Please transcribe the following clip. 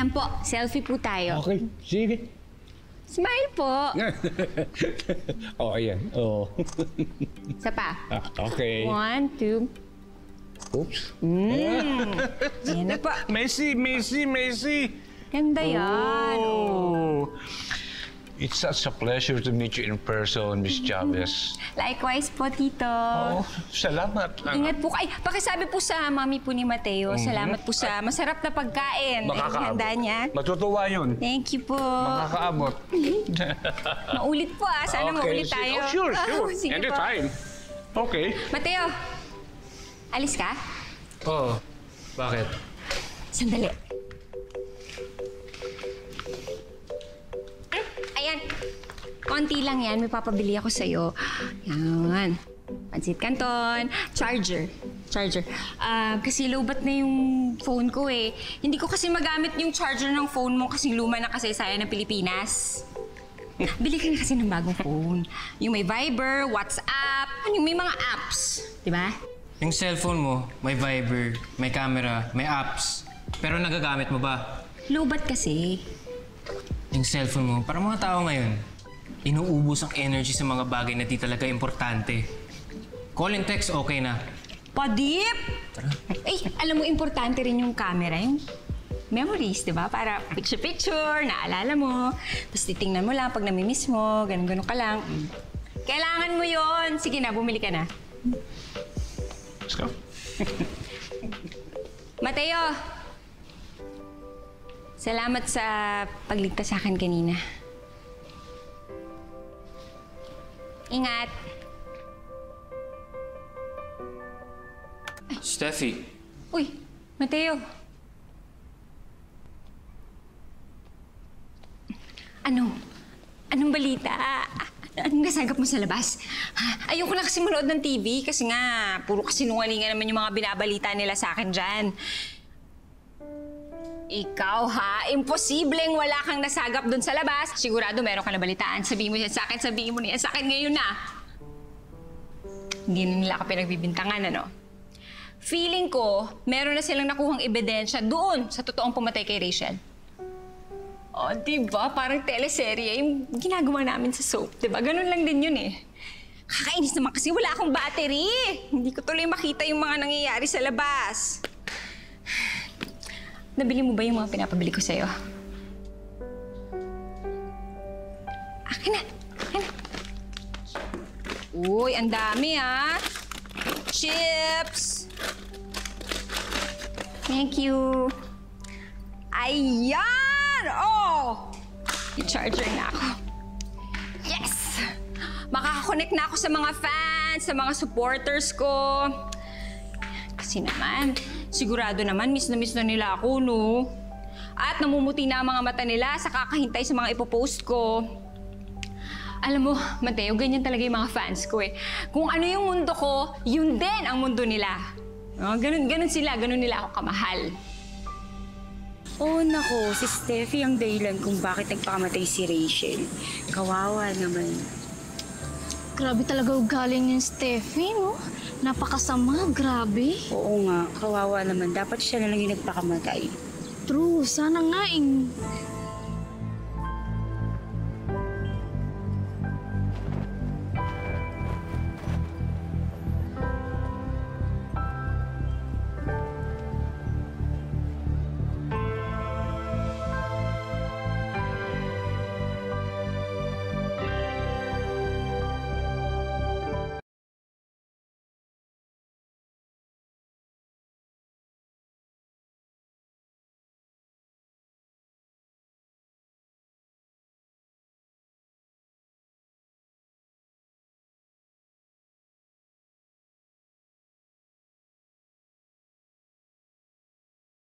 Ayan po, selfie po tayo. Okay, sige. Smile po. Ayan. Oh. Isa pa. Okay. 1, 2. Oops. Ayan na po. Messi! Ganda yan. Oh. It's such a pleasure to meet you in person, Miss Chavez. Likewise po, Tito. Oh, salamat. Ingat po. Ay, pakisabi po sa mami po ni Mateo. Salamat po sa masarap na pagkain. Handa niya. Matutuwa yun. Thank you po. Makakaabot. Maulit po Sana maulit tayo. Oh, sure. Sige Anytime. po. Okay. Mateo, alis ka? Oo. Bakit? Sandali. Ayan. Konti lang yan. May papabili ako sa'yo. Yan. Pansit Canton. Charger. Kasi lobat na yung phone ko eh. Hindi ko kasi magamit yung charger ng phone mo kasi luma na kasaysayan ng Pilipinas. Bili ka na kasi ng bagong phone. Yung may Viber, WhatsApp, yung may mga apps. Diba? Yung cellphone mo, may Viber, may camera, may apps. Pero nagagamit mo ba? Lobat kasi. Yung cellphone mo, para mga tao ngayon, inuubos ang energy sa mga bagay na di talaga importante. Call and text, okay na. Padip! Tara. Ay, alam mo, importante rin yung camera, yung memories, di ba? Para picture-picture, naalala mo. Tapos titingnan mo lang pag namimiss mo, ganun-ganun ka lang. Kailangan mo yon. Sige na, bumili ka na. Let's go. Mateo! Salamat sa pagligtas sa akin kanina. Ingat! Steffi, Uy, Mateo. Anong balita? Anong nasagap mo sa labas? Ayoko na kasi manood ng TV kasi nga, puro kasinungalingan naman yung mga binabalita nila sa akin dyan. Ikaw ha? Imposibleng wala kang nasagap doon sa labas. Sigurado meron ka na balitaan. Sabihin mo yan sa akin, sabihin mo niyan sa akin ngayon na. Hindi na nila ka pinagbibintangan, ano? Feeling ko, meron na silang nakuhang ebidensya doon sa totoong pumatay kay Rachel. O, diba? Parang teleserye yung ginagawa namin sa soap, diba? Ganun lang din yun eh. Kakainis naman kasi wala akong battery. Hindi ko tuloy makita yung mga nangyayari sa labas. Nabili mo ba yung mga pinapabili ko sa'yo? Akin na! Uy, ang dami ah! Chips! Thank you! Ayan! Oh! I-charger na ako. Yes! Makakakonect na ako sa mga fans, sa mga supporters ko. Kasi naman, sigurado naman miss na nila ako, no? At namumuti na ang mga mata nila sa kakahintay sa mga ipopost ko. Alam mo, Mateo, ganyan talaga yung mga fans ko eh. Kung ano yung mundo ko, yun din ang mundo nila. Oh, ganun sila, ganun nila ako kamahal. Oh, nako, si Steffi ang dahilan kung bakit nagpakamatay si Rachel. Kawawa naman. Grabe talaga ugali ni Steffi, no? Napakasama, grabe. Oo nga, kawawa naman. Dapat siya na lang yung nagpakamatay. True, sana nga